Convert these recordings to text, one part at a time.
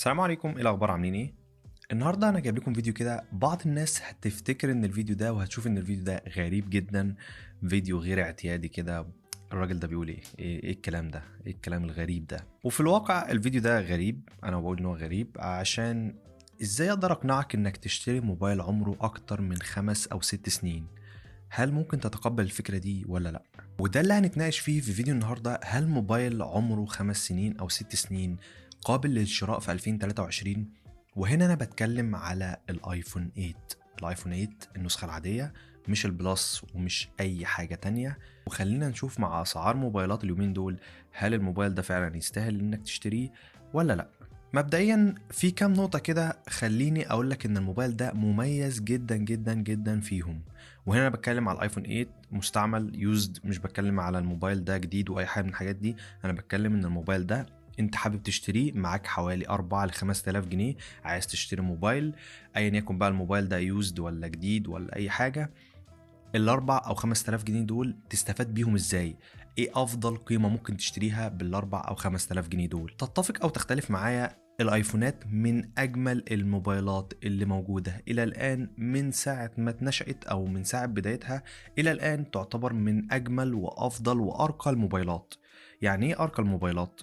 السلام عليكم، ايه الاخبار؟ عاملين ايه؟ النهارده انا جايب لكم فيديو كده. بعض الناس هتفتكر ان الفيديو ده وهتشوف ان الفيديو ده غريب جدا، فيديو غير اعتيادي كده. الراجل ده بيقول إيه الكلام ده؟ ايه الكلام الغريب ده؟ وفي الواقع الفيديو ده غريب. انا بقول ان هو غريب عشان ازاي اقدر اقنعك انك تشتري موبايل عمره اكتر من 5 او 6 سنين؟ هل ممكن تتقبل الفكرة دي ولا لا؟ وده اللي هنتناقش فيه في فيديو النهاردة. هل موبايل عمره 5 سنين أو 6 سنين قابل للشراء في 2023؟ وهنا أنا بتكلم على الآيفون 8. الآيفون 8 النسخة العادية، مش البلس ومش أي حاجة تانية. وخلينا نشوف مع أسعار موبايلات اليومين دول، هل الموبايل ده فعلا يستاهل إنك تشتريه ولا لأ؟ مبدئيا في كام نقطة كده خليني أقولك إن الموبايل ده مميز جدا جدا جدا فيهم. وهنا انا بتكلم على الايفون 8 مستعمل يوزد، مش بتكلم على الموبايل ده جديد واي حاجه من الحاجات دي. انا بتكلم ان الموبايل ده انت حابب تشتريه، معاك حوالي 4 ل 5000 جنيه، عايز تشتري موبايل ايا يكن بقى الموبايل ده يوزد ولا جديد ولا اي حاجه. الاربع او 5000 جنيه دول تستفاد بيهم ازاي؟ ايه افضل قيمه ممكن تشتريها بالاربع او 5000 جنيه دول؟ تتفق او تختلف معايا، الايفونات من اجمل الموبايلات اللي موجوده الى الان، من ساعه ما اتنشأت او من ساعه بدايتها الى الان تعتبر من اجمل وافضل وارقى الموبايلات. يعني ايه ارقى الموبايلات؟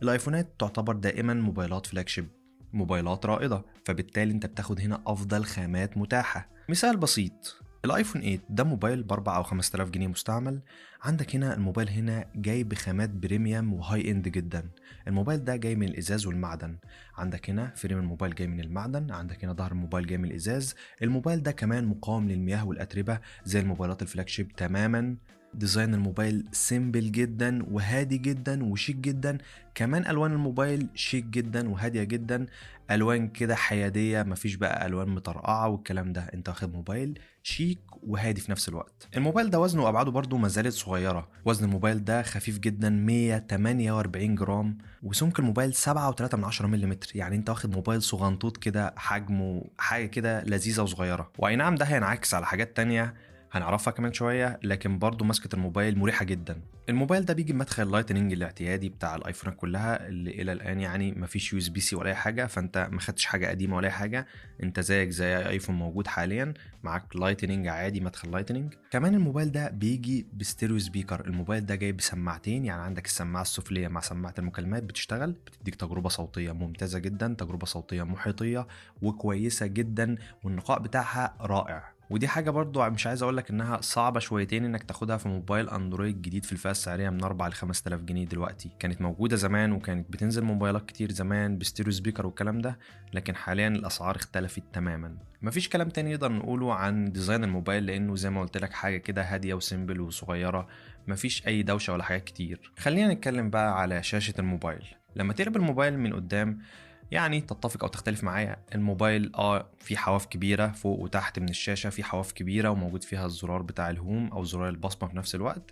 الايفونات تعتبر دائما موبايلات فلاج شيب، موبايلات رائده، فبالتالي انت بتاخد هنا افضل خامات متاحه. مثال بسيط، الايفون 8 ده موبايل باربع او 5000 جنيه مستعمل. عندك هنا الموبايل هنا جاي بخامات بريميوم وهاي اند جدا. الموبايل ده جاي من الازاز والمعدن. عندك هنا فريم الموبايل جاي من المعدن، عندك هنا ظهر الموبايل جاي من الازاز. الموبايل ده كمان مقاوم للمياه والاتربه زي الموبايلات الفلاج شيب تماما. ديزاين الموبايل سيمبل جدا وهادي جدا وشيك جدا. كمان الوان الموبايل شيك جدا وهاديه جدا، الوان كده حياديه، مفيش بقى الوان مطرقعه والكلام ده. انت واخد موبايل شيك وهادي في نفس الوقت. الموبايل ده وزنه وابعاده برضو ما زالت صغيره. وزن الموبايل ده خفيف جدا 148 جرام، وسمك الموبايل 7.3 ملم. يعني انت واخد موبايل صغنطوط كده، حجمه حاجه كده لذيذه وصغيره. واي نعم ده هينعكس على حاجات تانية هنعرفها كمان شويه، لكن برضو مسكه الموبايل مريحه جدا. الموبايل ده بيجي بمدخل اللايتنينج الاعتيادي بتاع الايفونات كلها، اللي الى الان يعني مفيش يو اس بي سي ولا اي حاجه، فانت ما خدتش حاجه قديمه ولا اي حاجه. انت زيك زي اي ايفون موجود حاليا، معاك لايتنينج عادي، مدخل لايتنينج. كمان الموبايل ده بيجي بستيريو سبيكر. الموبايل ده جاي بسماعتين، يعني عندك السماعه السفليه مع سماعه المكالمات بتشتغل، بتديك تجربه صوتيه ممتازه جدا، تجربه صوتيه محيطيه وكويسه جدا، والنقاء بتاعها رائع. ودي حاجة برضو مش عايز اقولك انها صعبة شويتين انك تاخدها في موبايل اندرويد جديد في الفئة السعرية من 4 ل 5000 جنيه. دلوقتي كانت موجودة زمان وكانت بتنزل موبايلات كتير زمان بستيريو سبيكر والكلام ده، لكن حاليا الاسعار اختلفت تماما. مفيش كلام تاني نقدر نقوله عن ديزاين الموبايل، لانه زي ما قلت لك حاجة كده هادية وسيمبل وصغيرة، مفيش اي دوشة ولا حاجات كتير. خلينا نتكلم بقى على شاشة الموبايل. لما تقلب الموبايل من قدام، يعني تتفق او تختلف معايا، الموبايل في حواف كبيره فوق وتحت من الشاشه، في حواف كبيره وموجود فيها الزرار بتاع الهوم او زرار البصمه في نفس الوقت.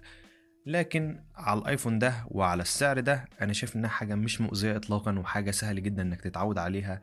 لكن على الايفون ده وعلى السعر ده انا شايف انها حاجه مش مؤذيه اطلاقا، وحاجه سهل جدا انك تتعود عليها،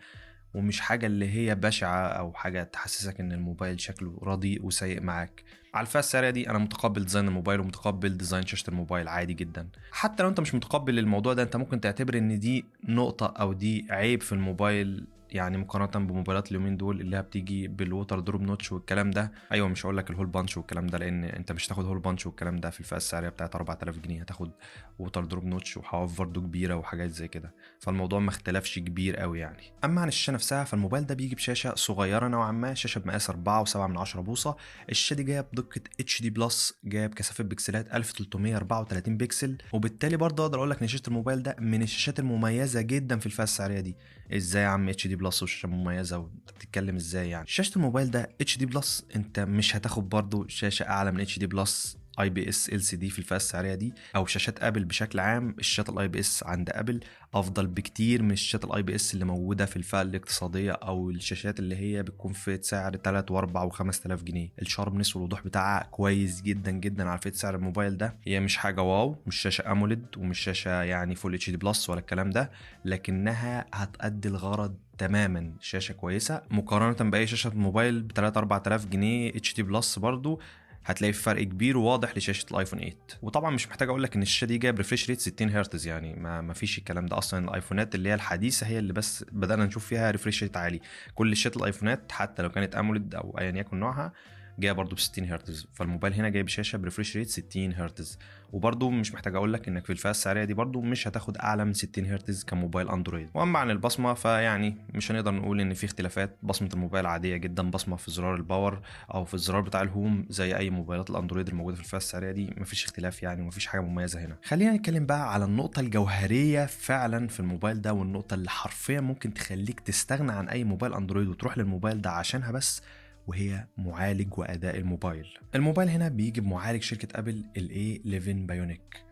ومش حاجة اللي هي بشعة أو حاجة تحسسك إن الموبايل شكله رديء وسيء معاك. على الفئة السعرية دي أنا متقبل ديزاين الموبايل ومتقبل ديزاين شاشة الموبايل عادي جدا. حتى لو أنت مش متقبل الموضوع ده، أنت ممكن تعتبر إن دي نقطة أو دي عيب في الموبايل، يعني مقارنة بموبايلات اليومين دول اللي هي بتيجي بالووتر دروب نوتش والكلام ده. أيوة مش هقول لك الهول بانش والكلام ده، لأن أنت مش هتاخد هول بانش والكلام ده في الفئة السعرية بتاعت 4000 جنيه، هتاخد ووتر دروب نوتش وحواف برضه كبيرة وحاجات زي كده. فالموضوع ما اختلفش كبير قوي يعني. اما عن الشاشه نفسها، فالموبايل ده بيجي بشاشه صغيره نوعا ما، شاشه بمقاس 4.7 بوصه. الشاشه دي جايه بدقه اتش دي بلس، جايه بكثافه بكسلات 1334 بكسل، وبالتالي برضه اقدر اقول لك ان شاشه الموبايل ده من الشاشات المميزه جدا في الفئه السعريه دي. ازاي يا عم اتش دي بلس وشاشه مميزه وانت بتتكلم ازاي؟ يعني شاشه الموبايل ده اتش دي بلس، انت مش هتاخد برضه شاشه اعلى من اتش دي بلس اي بي اس ال سي دي في الفئه السعريه دي، او شاشات ابل بشكل عام. الشاشات الاي بي اس عند ابل افضل بكتير من الشاشات الاي بي اس اللي موجوده في الفئه الاقتصاديه، او الشاشات اللي هي بتكون في سعر 3 و4 و5000 جنيه. الشاربنس والوضوح بتاعها كويس جدا جدا على فئه سعر الموبايل ده. هي مش حاجه واو، مش شاشه اموليد ومش شاشه يعني فول اتش دي بلس ولا الكلام ده، لكنها هتأدي الغرض تماما. شاشه كويسه مقارنه باي شاشه موبايل ب 3 4000 جنيه اتش دي بلس برضو، هتلاقي فرق كبير وواضح لشاشه الايفون 8. وطبعا مش محتاج اقول لك ان الشاشه دي جايب ريفريش ريت 60 هرتز، يعني ما فيش الكلام ده اصلا. الايفونات اللي هي الحديثه هي اللي بس بدانا نشوف فيها ريفريش ريت عالي. كل شاشات الايفونات حتى لو كانت اموليد او ايا يكن نوعها جايه برضو ب 60 هرتز، فالموبايل هنا جايب شاشه بريفريش ريت 60 هرتز. وبرضو مش محتاج اقول لك انك في الفئه السعريه دي برضو مش هتاخد اعلى من 60 هرتز كموبايل اندرويد. واما عن البصمه فيعني مش هنقدر نقول ان في اختلافات. بصمه الموبايل عاديه جدا، بصمه في زرار الباور او في الزرار بتاع الهوم زي اي موبايلات الاندرويد الموجوده في الفئه السعريه دي، مفيش اختلاف يعني، ومفيش حاجه مميزه هنا. خلينا نتكلم بقى على النقطه الجوهريه فعلا في الموبايل ده، والنقطه اللي حرفيا ممكن تخليك تستغنى عن اي موبايل اندرويد وتروح للموبايل ده عشانها بس، وهي معالج وأداء الموبايل. الموبايل هنا بيجي بمعالج شركة أبل ال A11 بايونيك.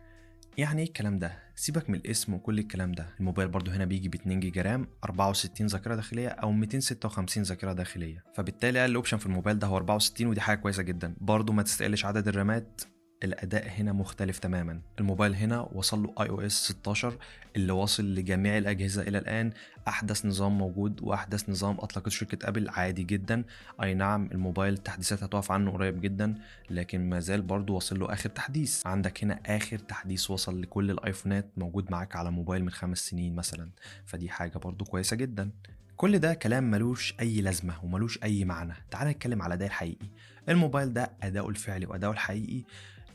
يعني ايه الكلام ده؟ سيبك من الاسم وكل الكلام ده. الموبايل برضو هنا بيجي ب 2 جيجا رام، 64 ذاكرة داخلية او 256 ذاكرة داخلية، فبالتالي اقل اوبشن في الموبايل ده هو 64، ودي حاجة كويسة جدا. برضو ما تستقلش عدد الرامات، الاداء هنا مختلف تماما. الموبايل هنا وصل له iOS 16 اللي واصل لجميع الاجهزه الى الان، احدث نظام موجود واحدث نظام اطلقته شركه ابل عادي جدا. اي نعم الموبايل التحديثات هتقف عنه قريب جدا، لكن ما زال برضه واصل له اخر تحديث. عندك هنا اخر تحديث وصل لكل الايفونات موجود معاك على موبايل من 5 سنين مثلا، فدي حاجه برضه كويسه جدا. كل ده كلام ملوش اي لازمه وملوش اي معنى. تعال نتكلم على الاداء الحقيقي. الموبايل ده اداؤه الفعلي واداؤه الحقيقي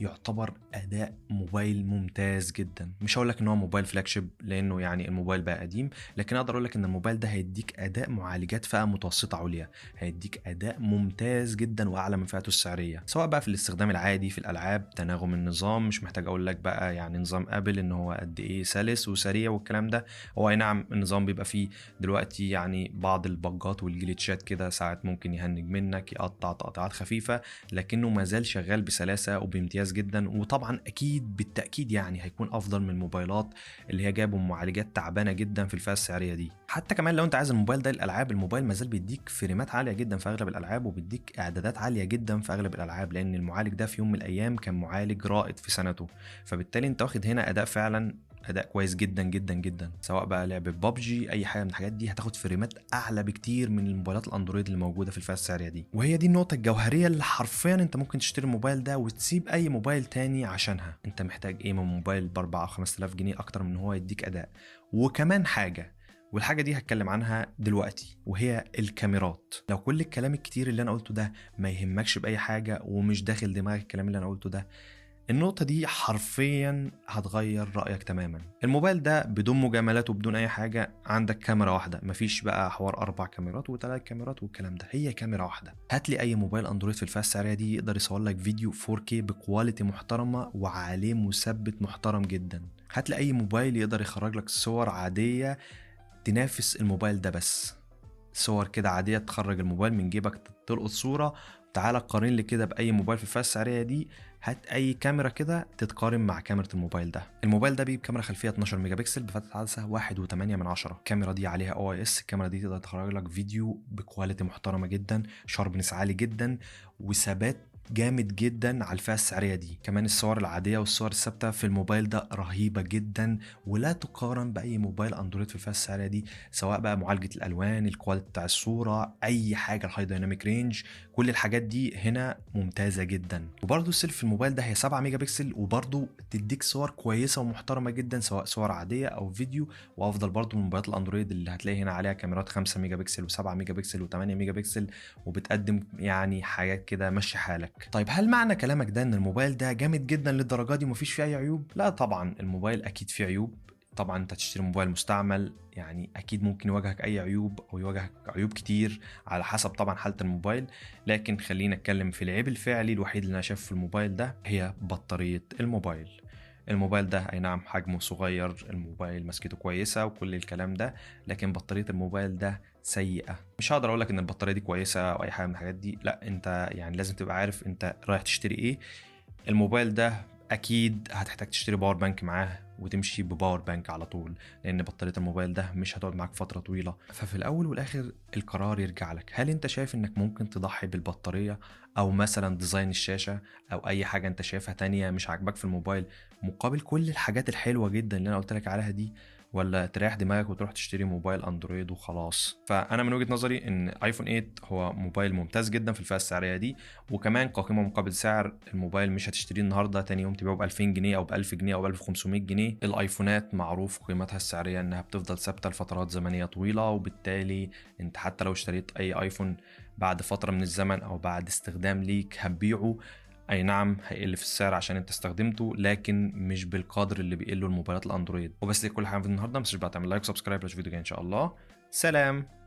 يعتبر اداء موبايل ممتاز جدا. مش هقول لك ان هو موبايل فلاج شيب لانه يعني الموبايل بقى قديم، لكن اقدر اقول لك ان الموبايل ده هيديك اداء معالجات فئه متوسطه عليا، هيديك اداء ممتاز جدا واعلى من فئته السعريه، سواء بقى في الاستخدام العادي في الالعاب، تناغم النظام. مش محتاج اقول لك بقى يعني نظام ابل ان هو قد ايه سلس وسريع والكلام ده. هو اي نعم النظام بيبقى فيه دلوقتي يعني بعض البجات والجليتشات كده، ساعات ممكن يهنج منك يقطع تقطيعات خفيفه، لكنه ما زال شغال بسلاسه وبامتياز جدا. وطبعا اكيد بالتاكيد يعني هيكون افضل من الموبايلات اللي هي جايبه معالجات تعبانه جدا في الفئه السعريه دي. حتى كمان لو انت عايز الموبايل ده للالعاب، الموبايل ما زال بيديك فريمات عاليه جدا في اغلب الالعاب، وبيديك اعدادات عاليه جدا في اغلب الالعاب، لان المعالج ده في يوم من الايام كان معالج رائد في سنته. فبالتالي انت واخد هنا اداء فعلا اداء كويس جدا جدا جدا. سواء بقى لعبه ببجي اي حاجه من الحاجات دي هتاخد فريمات اعلى بكتير من الموبايلات الاندرويد اللي موجوده في الفئه السعريه دي. وهي دي النقطه الجوهريه اللي حرفيا انت ممكن تشتري الموبايل ده وتسيب اي موبايل تاني عشانها. انت محتاج ايه من موبايل ب 4 او 5000 جنيه اكتر من هو يديك اداء؟ وكمان حاجه، والحاجة دي هتكلم عنها دلوقتي، وهي الكاميرات. لو كل الكلام الكتير اللي انا قلته ده ما يهمكش بأي حاجة ومش داخل دماغك الكلام اللي انا قلته ده، النقطة دي حرفيا هتغير رأيك تماما. الموبايل ده بدون مجاملات وبدون اي حاجة، عندك كاميرا واحدة، مفيش بقى حوار 4 كاميرات و3 كاميرات والكلام ده، هي كاميرا واحدة. هات لي اي موبايل اندرويد في الفئة السعرية دي يقدر يصور لك فيديو 4K بكواليتي محترمة وعليه مثبت محترم جدا. هات لي اي موبايل يقدر يخرج لك صور عادية تنافس الموبايل ده، بس صور كده عادية تخرج الموبايل من جيبك تلقط صورة. تعالى قارن لي كده بأي موبايل في الفئة السعرية دي، هات أي كاميرا كده تتقارن مع كاميرا الموبايل ده. الموبايل ده بيجيب كاميرا خلفية 12 ميجا بكسل بفتحة عدسة 1.8. الكاميرا دي عليها OIS. الكاميرا دي تقدر تخرج لك فيديو بكواليتي محترمة جدا، شاربنس عالي جدا، وثبات جامد جدا على الفئة السعرية دي. كمان الصور العادية والصور الثابتة في الموبايل ده رهيبة جدا، ولا تقارن بأي موبايل اندرويد في الفئة السعرية دي، سواء بقى معالجة الألوان، الكواليتي بتاع الصورة، أي حاجة، الهاي دايناميك رينج، كل الحاجات دي هنا ممتازة جدا. وبرضو السيلفي في الموبايل ده هي 7 ميجا بكسل، وبرضو تديك صور كويسة ومحترمة جدا سواء صور عادية أو فيديو. وأفضل برضو من موبايلات الأندرويد اللي هتلاقي هنا عليها كاميرات 5 ميجا بكسل و7 ميجا بكسل و8 ميجا بكسل، وبتقدم يعني حاجات كده مشي حالك. طيب هل معنى كلامك ده ان الموبايل ده جامد جدا للدرجة دي ومفيش فيه أي عيوب؟ لا طبعا الموبايل أكيد فيه عيوب. طبعا انت تشتري موبايل مستعمل يعني اكيد ممكن يواجهك اي عيوب او يواجهك عيوب كتير على حسب طبعا حالة الموبايل، لكن خلينا نتكلم في العيب الفعلي الوحيد اللي انا شايفه في الموبايل ده، هي بطارية الموبايل. الموبايل ده اي نعم حجمه صغير، الموبايل مسكته كويسة وكل الكلام ده، لكن بطارية الموبايل ده سيئة. مش هقدر اقولك ان البطارية دي كويسة او اي حاجة من الحاجات دي، لا انت يعني لازم تبقى عارف انت رايح تشتري ايه. الموبايل ده اكيد هتحتاج تشتري باور بانك معاه وتمشي بباور بانك على طول، لان بطارية الموبايل ده مش هتقعد معاك فترة طويلة. ففي الاول والاخر القرار يرجع لك. هل انت شايف انك ممكن تضحي بالبطارية او مثلا ديزاين الشاشة او اي حاجة انت شايفها تانية مش عاجباك في الموبايل مقابل كل الحاجات الحلوة جدا اللي انا قلت لك عليها دي، ولا تريح دماغك وتروح تشتري موبايل اندرويد وخلاص؟ فانا من وجهة نظري ان ايفون 8 هو موبايل ممتاز جدا في الفئة السعرية دي، وكمان كقيمة مقابل سعر الموبايل مش هتشتريه النهارده تاني يوم تبيعه ب 2000 جنيه او ب 1000 جنيه او ب 1500 جنيه. الايفونات معروف قيمتها السعرية انها بتفضل ثابتة لفترات زمنية طويلة، وبالتالي انت حتى لو اشتريت اي ايفون بعد فترة من الزمن او بعد استخدام ليك هتبيعه، اي نعم هيقل في السعر عشان انت استخدمته، لكن مش بالقدر اللي بيقله الموبايلات الاندرويد. وبس دي كل حاجه في النهارده، ما تنساش بقى تعمل لايك وسبسكرايب للفيديو الجاي ان شاء الله. سلام.